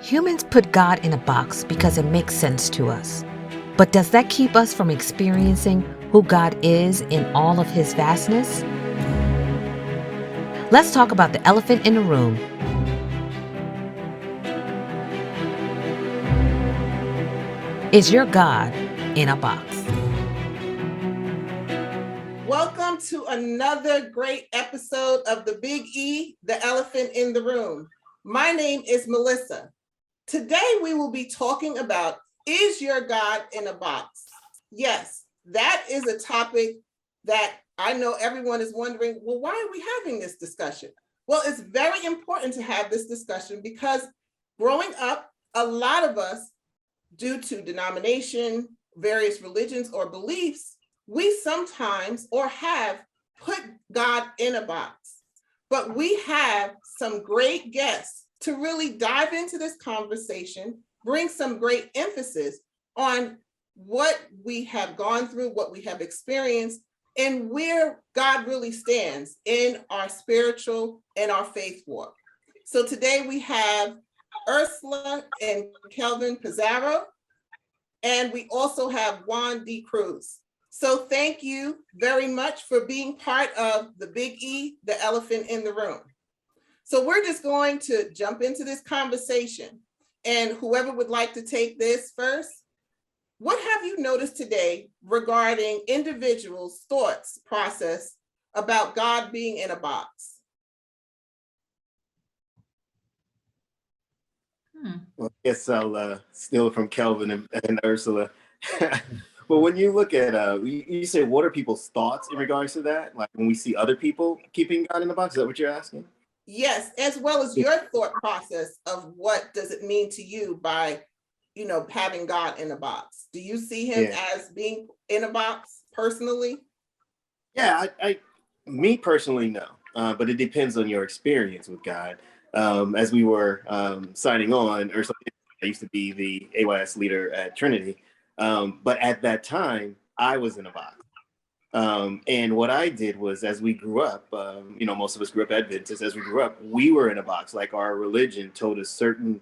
Humans put God in a box because it makes sense to us. But does that keep us from experiencing who God is in all of his vastness? Let's talk about the elephant in the room. Is your God in a box? Welcome to another great episode of The Big E, the Elephant in the Room. My name is Melissa. Today we will be talking about, is your God in a box? Yes, that is a topic that I know everyone is wondering, well, why are we having this discussion? Well, it's very important to have this discussion because growing up, a lot of us, due to denomination, various religions or beliefs, we sometimes or have put God in a box. But we have some great guests to really dive into this conversation, bring some great emphasis on what we have gone through, what we have experienced, and where God really stands in our spiritual and our faith walk. So today we have Ursula and Kelvin Pizarro, and we also have Juan D. Cruz. So thank you very much for being part of the Big E, the elephant in the room. So we're just going to jump into this conversation. And whoever would like to take this first, what have you noticed today regarding individuals' thoughts process about God being in a box? Well, I guess I'll steal it from Kelvin and Ursula. Well, when you look at, you say, what are people's thoughts in regards to that? Like when we see other people keeping God in the box, is that what you're asking? Yes, as well as your thought process of what does it mean to you by, having God in a box. Do you see him as being in a box personally? Yeah, me personally, no. But it depends on your experience with God. As we were signing on, Ursula, I used to be the AYS leader at Trinity. But at that time, I was in a box. And what I did was, as we grew up, most of us grew up Adventists. As we grew up, we were in a box. Like our religion told us certain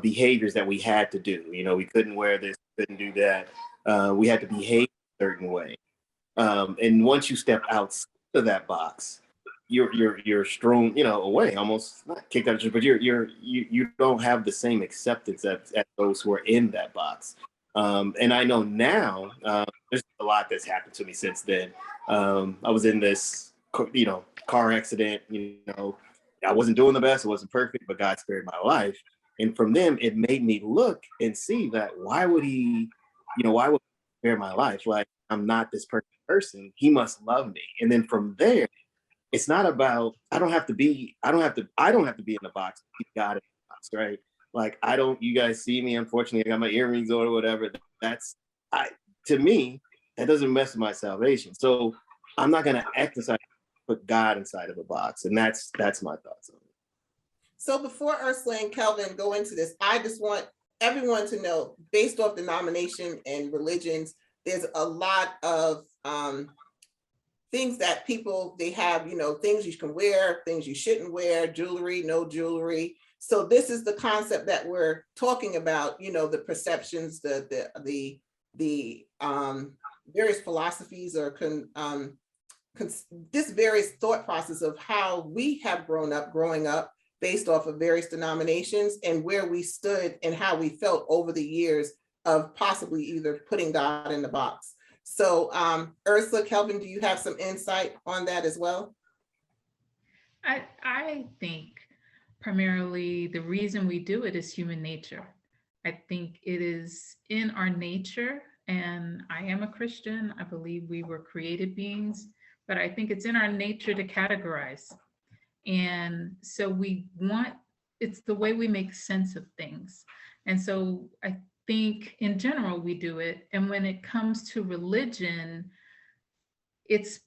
behaviors that we had to do. We couldn't wear this, couldn't do that. We had to behave a certain way. And once you step outside of that box, you're strewn, away, almost not kicked out, but you don't have the same acceptance as those who are in that box. And I know now there's a lot that's happened to me since then. I was in this, car accident. I wasn't doing the best. It wasn't perfect, but God spared my life. And from them, it made me look and see that why would he spare my life? Like, I'm not this perfect person. He must love me. And then from there, it's not about, I don't have to be in the box to keep God in the box, right? Like, you guys see me, unfortunately, I got my earrings on or whatever. To me, that doesn't mess with my salvation. So I'm not going to exercise, put God inside of a box. And that's my thoughts on it. So before Ursula and Kelvin go into this, I just want everyone to know, based off denomination and religions, there's a lot of things that people, they have, things you can wear, things you shouldn't wear, jewelry, no jewelry. So this is the concept that we're talking about, the perceptions, the various philosophies or this various thought process of how we have growing up based off of various denominations and where we stood and how we felt over the years of possibly either putting God in the box. So Ursula, Kelvin, do you have some insight on that as well? I think primarily the reason we do it is human nature. I think it is in our nature, and I am a Christian. I believe we were created beings, but I think it's in our nature to categorize. And so it's the way we make sense of things. And so I think in general we do it. And when it comes to religion, it's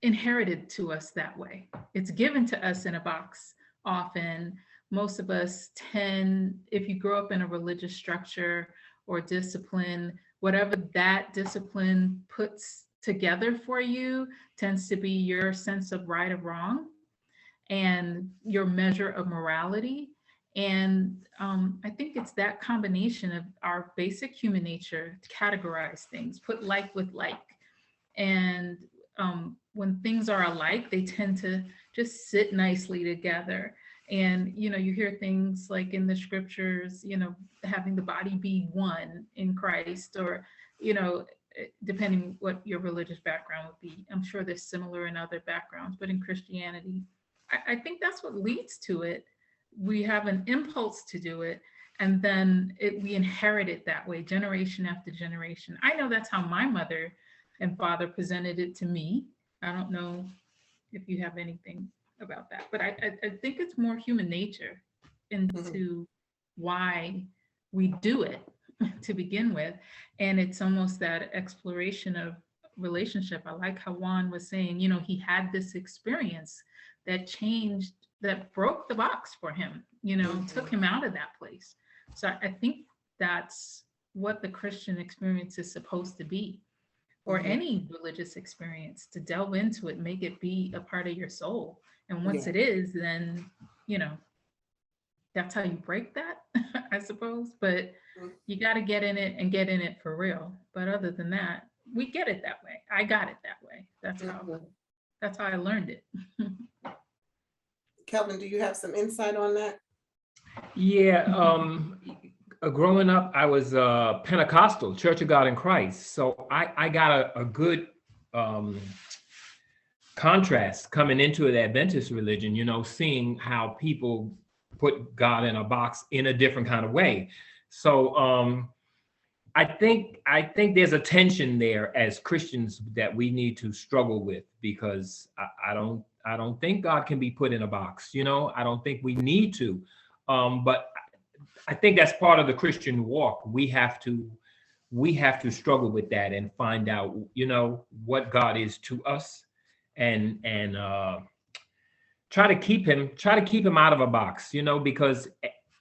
inherited to us that way. It's given to us in a box often. Most of us tend, if you grow up in a religious structure or discipline, whatever that discipline puts together for you tends to be your sense of right or wrong and your measure of morality. And I think it's that combination of our basic human nature to categorize things, put like with like. And when things are alike, they tend to just sit nicely together. And, you hear things like in the scriptures, having the body be one in Christ, or, depending what your religious background would be. I'm sure they're similar in other backgrounds, but in Christianity, I think that's what leads to it. We have an impulse to do it, and then we inherit it that way, generation after generation. I know that's how my mother and father presented it to me. I don't know if you have anything about that, but I think it's more human nature into why we do it to begin with. And it's almost that exploration of relationship. I like how Juan was saying, he had this experience that changed, that broke the box for him, took him out of that place. So I think that's what the Christian experience is supposed to be, or any religious experience, to delve into it, make it be a part of your soul. And once it is, then, that's how you break that, I suppose. But you got to get in it and get in it for real. But other than that, we get it that way. I got it that way. That's how I learned it. Kelvin, do you have some insight on that? Yeah, growing up, I was Pentecostal, Church of God in Christ. So I got a good contrast coming into the Adventist religion, seeing how people put God in a box in a different kind of way. So I think there's a tension there as Christians that we need to struggle with, because I don't think God can be put in a box. I don't think we need to. But I think that's part of the Christian walk. We have to struggle with that and find out, what God is to us, and try to keep him out of a box, because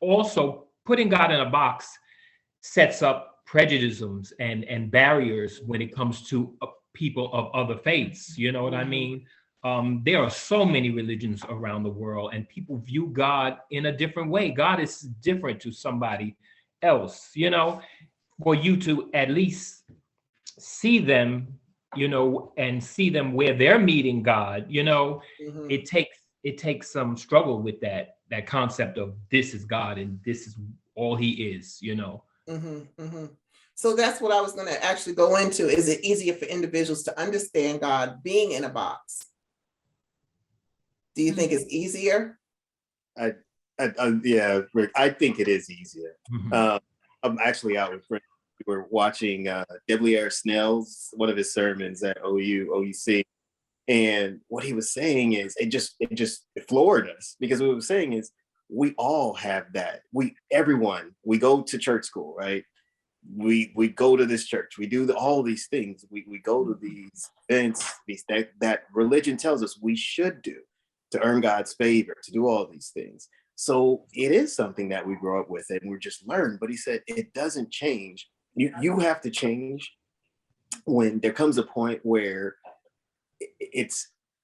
also putting God in a box sets up prejudices and barriers when it comes to people of other faiths. You know what I mean? There are so many religions around the world, and people view God in a different way. God is different to somebody else, for you to at least see them, and see them where they're meeting God, it takes some struggle with that concept of this is God and this is all he is, So that's what I was going to actually go into. Is it easier for individuals to understand God being in a box? Do you think it's easier? Yeah, Rick, I think it is easier. I'm actually out with friends. We were watching W.R. Snell's, one of his sermons at OUC. And what he was saying is, it floored us, because what he was saying is, we all have that. We go to church school, right? We go to this church. We do all these things. We go to these events, that religion tells us we should do to earn God's favor, to do all these things. So it is something that we grow up with and we're just learned. But he said it doesn't change. You have to change when there comes a point where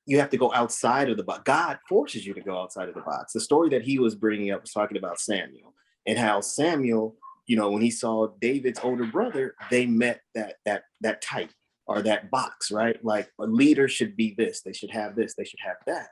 you have to go outside of the box. God forces you to go outside of the box. The story that he was bringing up was talking about Samuel, and how Samuel, when he saw David's older brother, they met that type, or that box, right? Like, a leader should be this, they should have this, they should have that.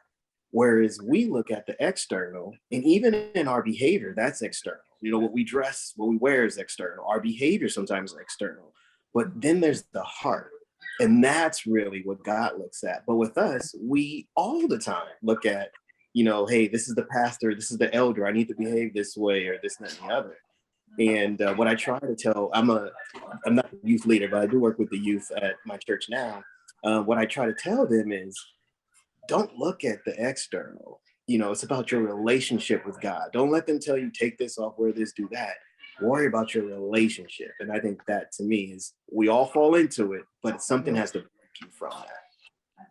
Whereas we look at the external, and even in our behavior, that's external. What we dress, what we wear is external. Our behavior sometimes is external. But then there's the heart. And that's really what God looks at. But with us, we all the time look at, hey, this is the pastor, this is the elder, I need to behave this way, or this, and that, and the other. And what I try to tell, I'm not a youth leader, but I do work with the youth at my church now. What I try to tell them is, don't look at the external. It's about your relationship with God. Don't let them tell you, take this off, wear this, do that. Worry about your relationship. And I think that, to me, is, we all fall into it, but something has to break you from that.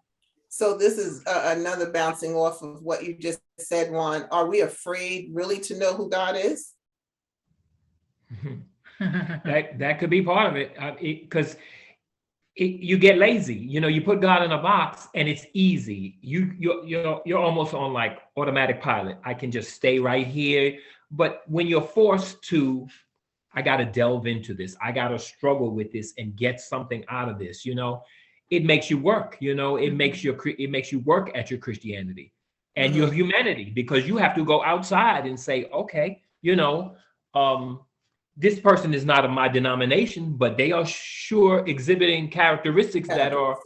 So this is another bouncing off of what you just said, Juan. Are we afraid really to know who God is? That could be part of it, because you get lazy. You put God in a box and it's easy. You're almost on like automatic pilot. I can just stay right here. But when you're forced to, I got to delve into this, I got to struggle with this and get something out of this, it makes you work, it makes you work at your Christianity and your humanity, because you have to go outside and say, okay, this person is not of my denomination, but they are sure exhibiting characteristics that are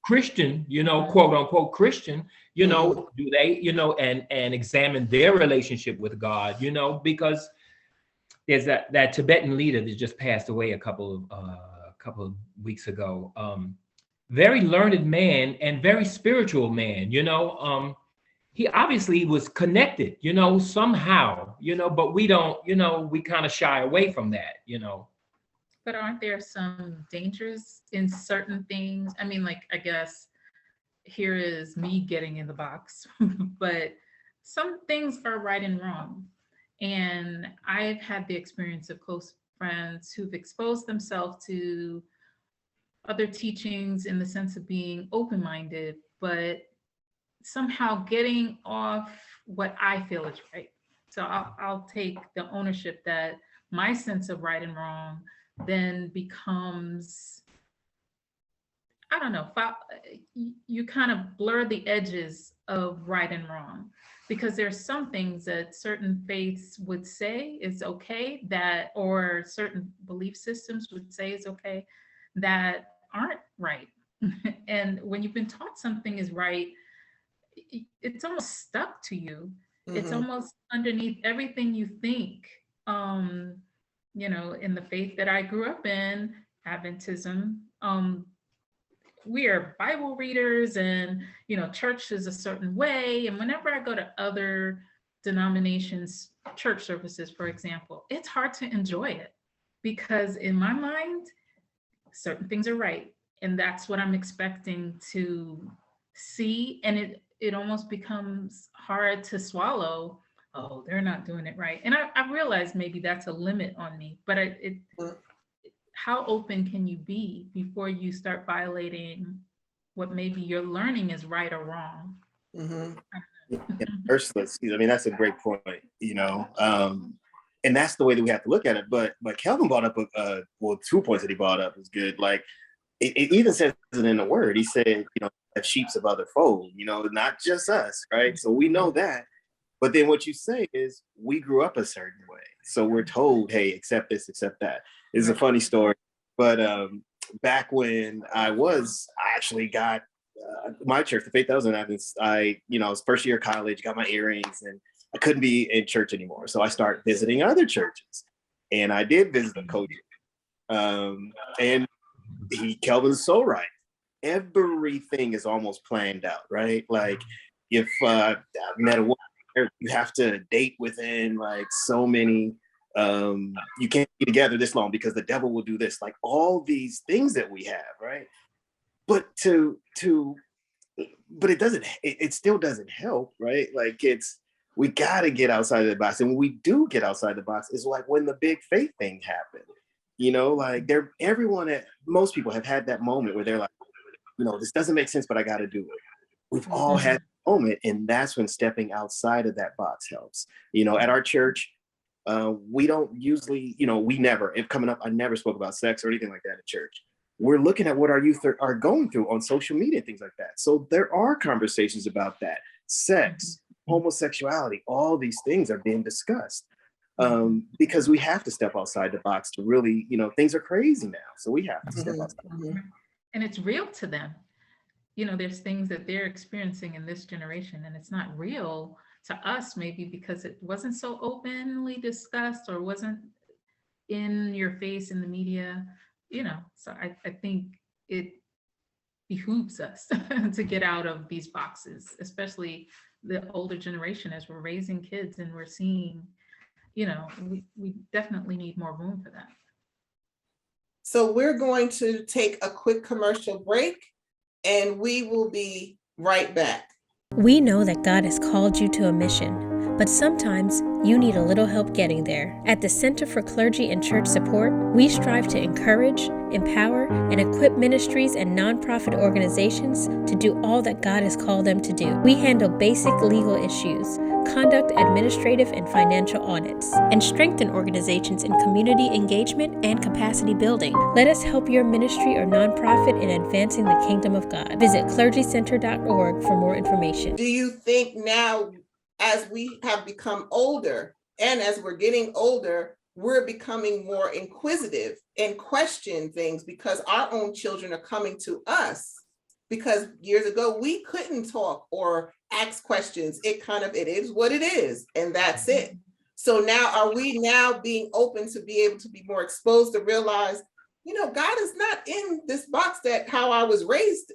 Christian, quote unquote Christian, do they, and examine their relationship with God, because there's that Tibetan leader that just passed away a couple of weeks ago. Very learned man and very spiritual man, he obviously was connected, somehow, but we don't, we kind of shy away from that, But aren't there some dangers in certain things? I mean, like, I guess here is me getting in the box, but some things are right and wrong. And I've had the experience of close friends who've exposed themselves to other teachings in the sense of being open-minded, but somehow getting off what I feel is right. So I'll take the ownership that my sense of right and wrong then becomes, I don't know, you kind of blur the edges of right and wrong, because there's some things that certain faiths would say is okay, that, or certain belief systems would say is okay, that aren't right. And when you've been taught something is right, it's almost stuck to you. It's almost underneath everything you think. In the faith that I grew up in, Adventism, we are Bible readers, and church is a certain way. And whenever I go to other denominations, church services, for example, it's hard to enjoy it, because in my mind, certain things are right, and that's what I'm expecting to see, and it almost becomes hard to swallow. Oh, they're not doing it right. And I realize maybe that's a limit on me, but how open can you be before you start violating what maybe you're learning is right or wrong? Merciless. I mean, that's a great point, and that's the way that we have to look at it. But Kelvin brought up 2 points that he brought up is good. Like it even says it in the word. He said, have sheeps of other fold, not just us, right? So we know that. But then what you say is we grew up a certain way. So we're told, hey, accept this, accept that. It's a funny story. But back when I actually got my church, the faith that I was in, I was first year of college, got my earrings, and I couldn't be in church anymore. So I started visiting other churches. And I did visit a coach. And Kelvin's so right. Everything is almost planned out, right? Like if I met a woman, you have to date within like so many, you can't be together this long because the devil will do this, like all these things that we have, right? But but it still doesn't help, right? Like we got to get outside of the box. And when we do get outside the box, it's like when the big faith thing happened, like most people have had that moment where they're like, this doesn't make sense, but I got to do it. We've all had that moment. And that's when stepping outside of that box helps. At our church, we don't usually, I never spoke about sex or anything like that at church. We're looking at what our youth are going through on social media, things like that. So there are conversations about that. Sex, homosexuality, all these things are being discussed. Because we have to step outside the box to really, things are crazy now. So we have to step outside. And it's real to them. There's things that they're experiencing in this generation, and it's not real to us, maybe because it wasn't so openly discussed or wasn't in your face in the media, So I think it behooves us to get out of these boxes, especially the older generation, as we're raising kids and we're seeing, we definitely need more room for that. So we're going to take a quick commercial break, and we will be right back. We know that God has called you to a mission, but sometimes you need a little help getting there. At the Center for Clergy and Church Support, we strive to encourage, empower, and equip ministries and nonprofit organizations to do all that God has called them to do. We handle basic legal issues, conduct administrative and financial audits, and strengthen organizations in community engagement and capacity building. Let us help your ministry or nonprofit in advancing the kingdom of God. Visit clergycenter.org for more information. Do you think now, as we have become older and as we're getting older, we're becoming more inquisitive and question things because our own children are coming to us? Because years ago, we couldn't talk or ask questions. It is what it is, and that's it. So now, are we now being open to be able to be more exposed to realize, God is not in this box that how I was raised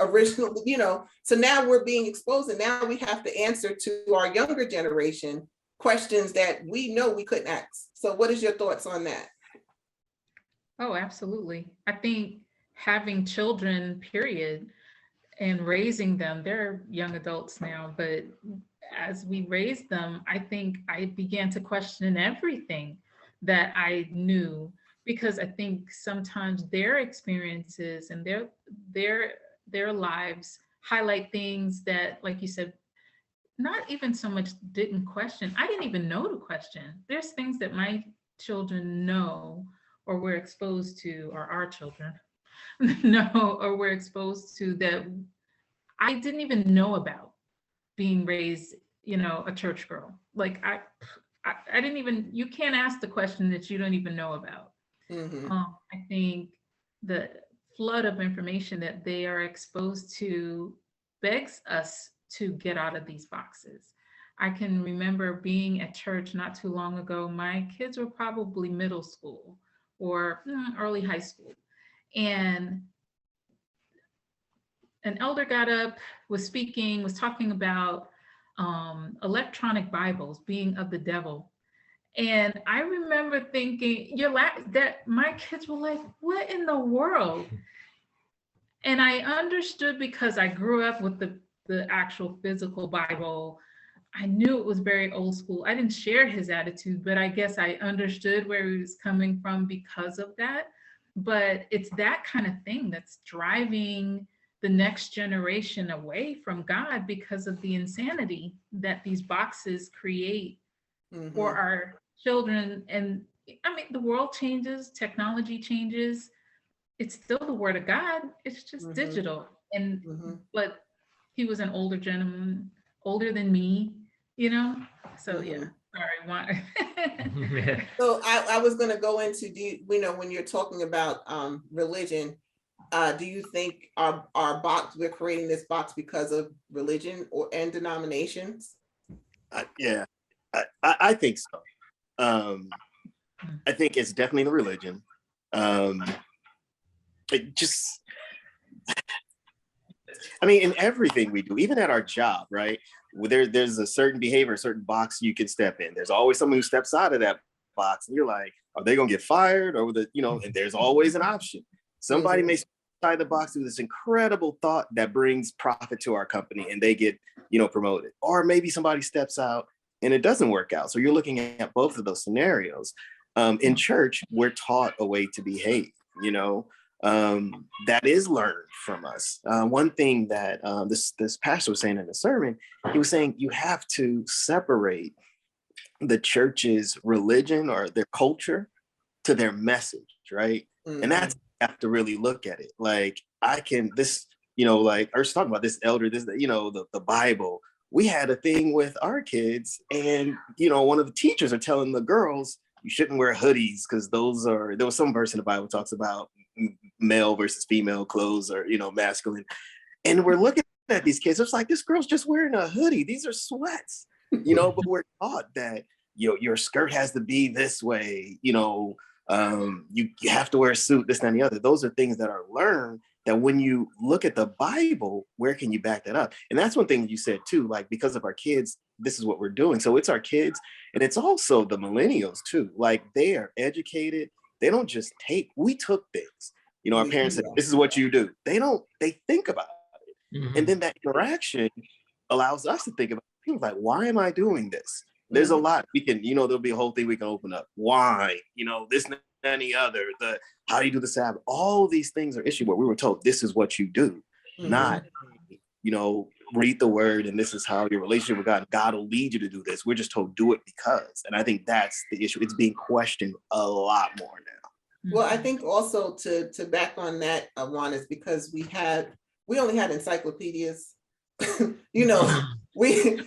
originally, so now we're being exposed, and now we have to answer to our younger generation questions that we know we couldn't ask. So what is your thoughts on that? Oh, absolutely. I think having children, period, and raising them, they're young adults now, but as we raised them, I think I began to question everything that I knew, because I think sometimes their experiences and their lives highlight things that, like you said, not even so much didn't question. I didn't even know to question. There's things that my children know or were exposed to, or our children know or were exposed to, that I didn't even know about, being raised, a church girl. Like I didn't even, you can't ask the question that you don't even know about. Mm-hmm. I think the flood of information that they are exposed to begs us to get out of these boxes. I can remember being at church not too long ago. My kids were probably middle school or early high school. And an elder got up, was speaking, was talking about electronic Bibles being of the devil. And I remember thinking, that my kids were like, what in the world? And I understood, because I grew up with the actual physical Bible. I knew it was very old school. I didn't share his attitude, but I guess I understood where he was coming from because of that. But it's that kind of thing that's driving the next generation away from God, because of the insanity that these boxes create for our children. And I mean, the world changes, technology changes. It's still the word of God. It's just digital. And but he was an older gentleman, older than me, So yeah. Sorry, why? So I was going to go into, when you're talking about religion, do you think our box, we're creating this box because of religion and denominations? Yeah, I think so. I think it's definitely the religion. It just, I mean, in everything we do, even at our job, right? There's a certain behavior, a certain box you can step in. There's always someone who steps out of that box, and you're like, are they gonna get fired? Or and there's always an option. Somebody may step outside the box with this incredible thought that brings profit to our company, and they get, promoted. Or maybe somebody steps out and it doesn't work out. So you're looking at both of those scenarios. In church, we're taught a way to behave, that is learned from us. One thing that this pastor was saying in the sermon, he was saying you have to separate the church's religion or their culture to their message, right? And that's, you have to really look at it. Like I was talking about this elder, the Bible. We had a thing with our kids, and one of the teachers are telling the girls, you shouldn't wear hoodies because there was some verse in the Bible talks about male versus female clothes, or masculine. And we're looking at these kids, it's like, this girl's just wearing a hoodie, these are sweats, but we're taught that your skirt has to be this way, you have to wear a suit, this, that, and the other. Those are things that are learned, that when you look at the Bible, where can you back that up? And that's one thing you said too, like, because of our kids, this is what we're doing. So it's our kids, and it's also the millennials too. Like, they are educated. They don't just we took things. Our parents said, this is what you do. They think about it. And then that interaction allows us to think about, he was like, why am I doing this? There's a lot we can, there'll be a whole thing we can open up. Why? This and any other, how do you do the Sabbath? All these things are issue where we were told this is what you do, not, read the word and this is how your relationship with God will lead you to do this. We're just told do it because. And I think that's the issue. It's being questioned a lot more now. Well, I think also to back on that, Juan, is because we only had encyclopedias, or we waited,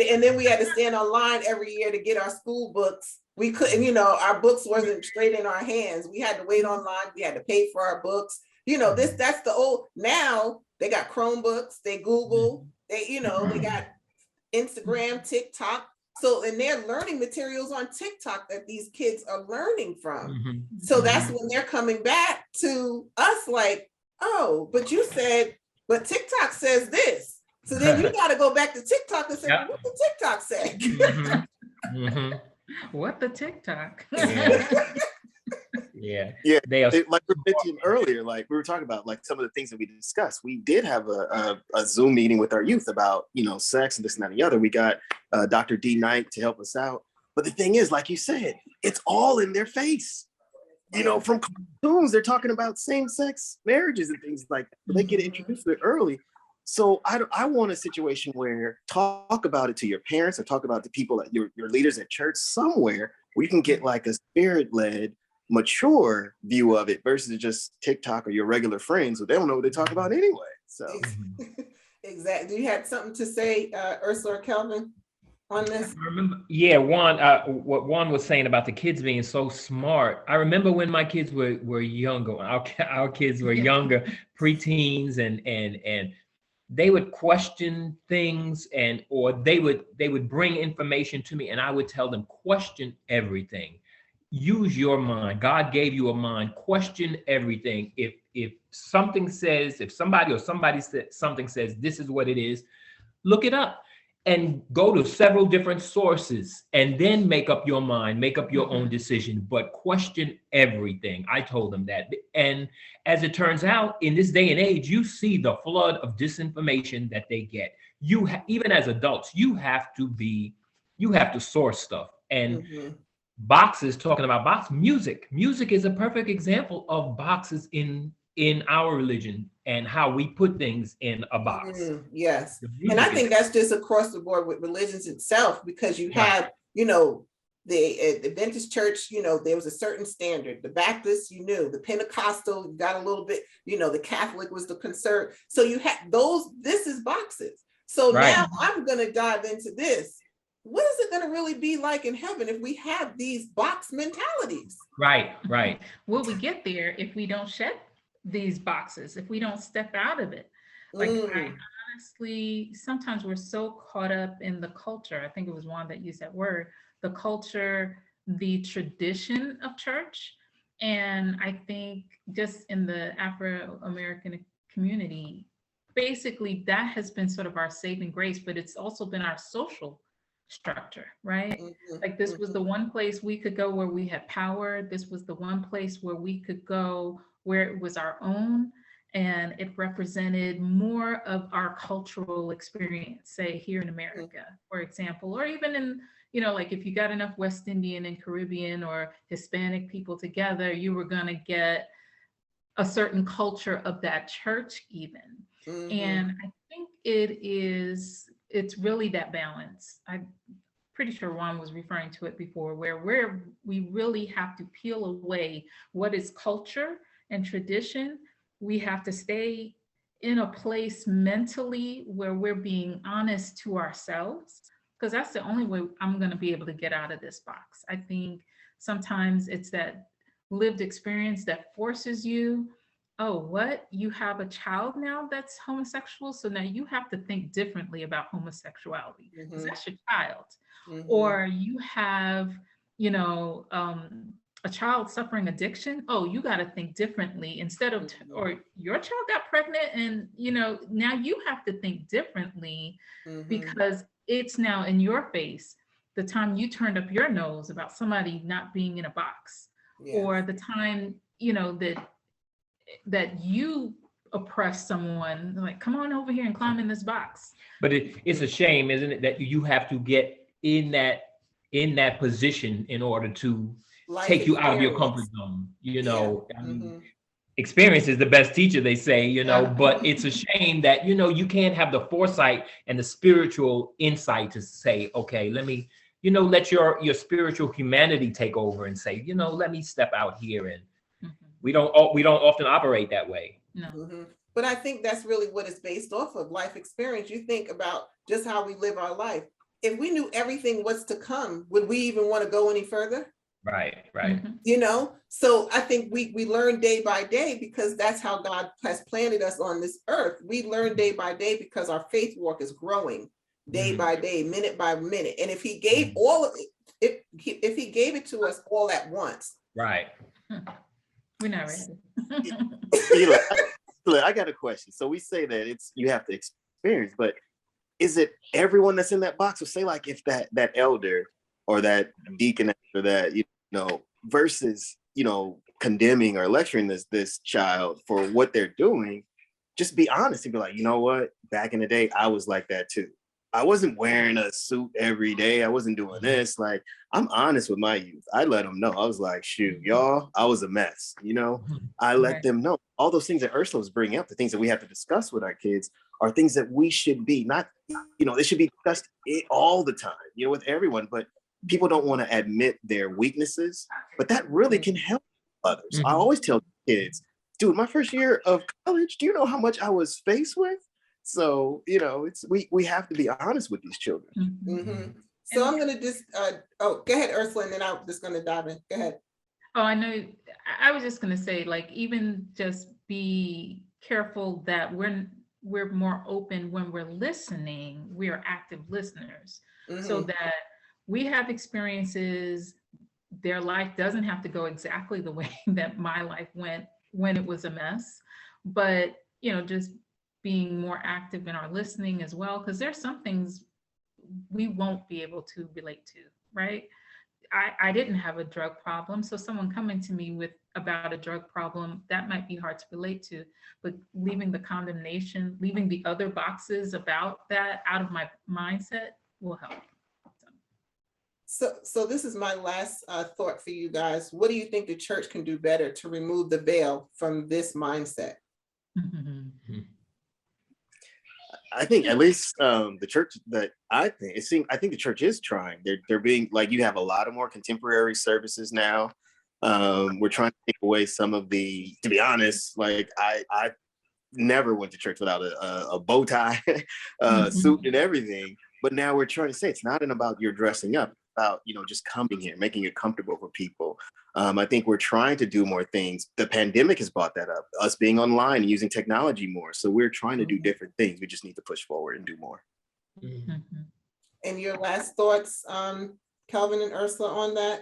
and then we had to stand online every year to get our school books. We couldn't, our books wasn't straight in our hands. We had to wait online. We had to pay for our books. That's the old. Now they got Chromebooks, they Google, they got Instagram, TikTok. So, and they're learning materials on TikTok that these kids are learning from. So that's when they're coming back to us like, oh, but you said, but TikTok says this. So then you got to go back to TikTok and say, well, what the TikTok say? What the TikTok? Yeah. They are, like we mentioned earlier, like we were talking about like some of the things that we discussed. We did have a Zoom meeting with our youth about, sex and this and that and the other. We got Dr. D. Knight to help us out. But the thing is, like you said, it's all in their face. From cartoons, they're talking about same-sex marriages and things like that. They get introduced to it early. So I want a situation where talk about it to your parents or talk about the people, your leaders at church, somewhere where you can get like a spirit-led, mature view of it versus just TikTok or your regular friends, so they don't know what they talk about anyway. So exactly. Do you have something to say, Ursula or Kelvin, on this? I remember, Juan, what Juan was saying about the kids being so smart. I remember when my kids were younger, our kids were younger, preteens, and they would question things or they would bring information to me and I would tell them, question everything. Use your mind. God gave you a mind. Question everything. If somebody says something says this is what it is, look it up and go to several different sources and then make up your mind, make up your own decision, but question everything. I told them that. And as it turns out, in this day and age, you see the flood of disinformation that they get. Even as adults, you have to source stuff. And boxes, talking about music is a perfect example of boxes in our religion and how we put things in a box. Yes. And I think that's just across the board with religions itself, because you have, the Adventist church, there was a certain standard. The Baptist, the Pentecostal, you got a little bit, the Catholic was the conservative. So you have this is boxes. So now I'm going to dive into this. What is it going to really be like in heaven if we have these box mentalities? Right. Will we get there if we don't shed these boxes, if we don't step out of it? Like, I honestly, sometimes we're so caught up in the culture. I think it was Juan that used that word, the culture, the tradition of church. And I think just in the Afro-American community, basically that has been sort of our saving grace, but it's also been our social structure, right? Like this was the one place we could go where we had power. This was the one place where we could go where it was our own and it represented more of our cultural experience, say here in America, for example, or even in, like if you got enough West Indian and Caribbean or Hispanic people together, you were going to get a certain culture of that church even. And I think it's really that balance. I'm pretty sure Juan was referring to it before, where we really have to peel away what is culture and tradition. We have to stay in a place mentally where we're being honest to ourselves, because that's the only way I'm going to be able to get out of this box. I think sometimes it's that lived experience that forces you, oh, what? You have a child now that's homosexual, so now you have to think differently about homosexuality, because that's your child. Or you have, a child suffering addiction. Oh, you got to think differently instead of, or your child got pregnant and, now you have to think differently because it's now in your face. The time you turned up your nose about somebody not being in a box, or the time, that you oppress someone, like, come on over here and climb in this box. But it's a shame, isn't it, that you have to get in that position in order to Life take you out of your comfort experience. zone. I mean, Mhm. experience is the best teacher, they say, Yeah. but it's a shame that, you can't have the foresight and the spiritual insight to say, okay, let me, let your spiritual humanity take over and say, let me step out here. And Mhm. we don't often operate that way. No. Mhm. But I think that's really what it's based off of, life experience. You think about just how we live our life. If we knew everything was to come, would we even want to go any further? Right. Mhm. So I think we learn day by day because that's how God has planted us on this earth. We learn day by day because our faith walk is growing day Mhm. by day, minute by minute. And if he gave all of it, if he gave it to us all at once, Right. We're not ready. Eli, look, I got a question. So we say that you have to experience, but is it everyone that's in that box? Or say like if that elder or that deacon or that versus condemning or lecturing this child for what they're doing, just be honest and be like, you know what? Back in the day, I was like that too. I wasn't wearing a suit every day. I wasn't doing this. Like, I'm honest with my youth. I let them know. I was like, shoot, y'all, I was a mess. I let Right. them know. All those things that Ursula was bringing up, the things that we have to discuss with our kids are things that we should be, not, they should be discussed all the time, with everyone. But people don't want to admit their weaknesses, but that really can help others. I Mhm. always tell kids, dude, my first year of college, do you know how much I was faced with? So, it's we have to be honest with these children. Mhm. mhm. So I'm gonna just go ahead, Ursula, and then I'm just gonna dive in. Go ahead. Oh, I know. I was just going to say, like, even just be careful that we're more open when we're listening. We are active listeners, so Mhm. that we have experiences. Their life doesn't have to go exactly the way that my life went when it was a mess, but just being more active in our listening as well, because there's some things we won't be able to relate to, right? I didn't have a drug problem. So someone coming to me with about a drug problem, that might be hard to relate to, but leaving the condemnation, leaving the other boxes about that out of my mindset will help. So this is my last thought for you guys. What do you think the church can do better to remove the veil from this mindset? I think at least the church that I think the church is trying. They're being like, you have a lot of more contemporary services now. We're trying to take away some of the, to be honest, like I never went to church without a bow tie, suit and everything. But now we're trying to say it's not about your dressing up, it's about just coming here, making it comfortable for people. I think we're trying to do more things. The pandemic has brought that up, us being online and using technology more. So we're trying to do different things. We just need to push forward and do more. And your last thoughts, Calvin and Ursula, on that?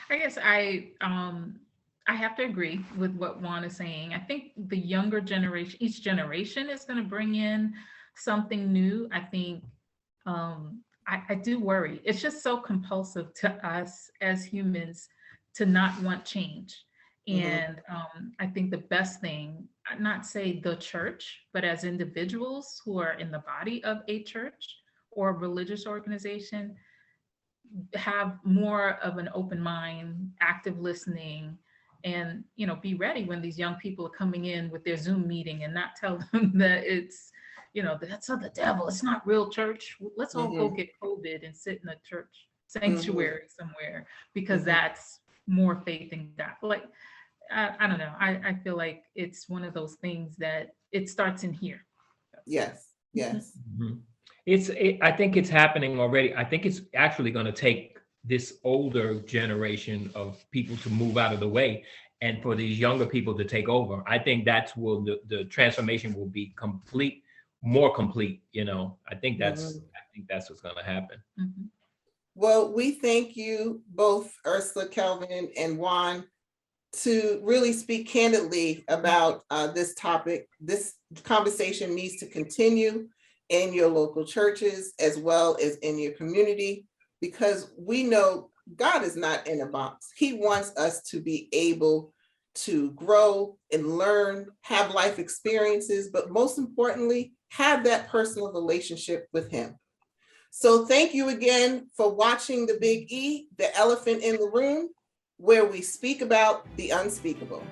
I guess I have to agree with what Juan is saying. I think the younger generation, each generation is going to bring in something new. I think I do worry. It's just so compulsive to us as humans to not want change. And I think the best thing, not say the church, but as individuals who are in the body of a church or a religious organization, have more of an open mind, active listening, and be ready when these young people are coming in with their Zoom meeting and not tell them that it's that's of the devil, it's not real church. Let's all go get COVID and sit in a church sanctuary somewhere, because that's more faith in God. Like I don't know, I feel like it's one of those things that it starts in here. Yes. I think it's happening already. I think it's actually going to take this older generation of people to move out of the way and for these younger people to take over. I think that's where the transformation will be more complete. I think that's what's going to happen. Well, we thank you both, Ursula, Kelvin, and Juan, to really speak candidly about this topic. This conversation needs to continue in your local churches as well as in your community, because we know God is not in a box. He wants us to be able to grow and learn, have life experiences, but most importantly, have that personal relationship with him. So thank you again for watching The Big E, the elephant in the room, where we speak about the unspeakable.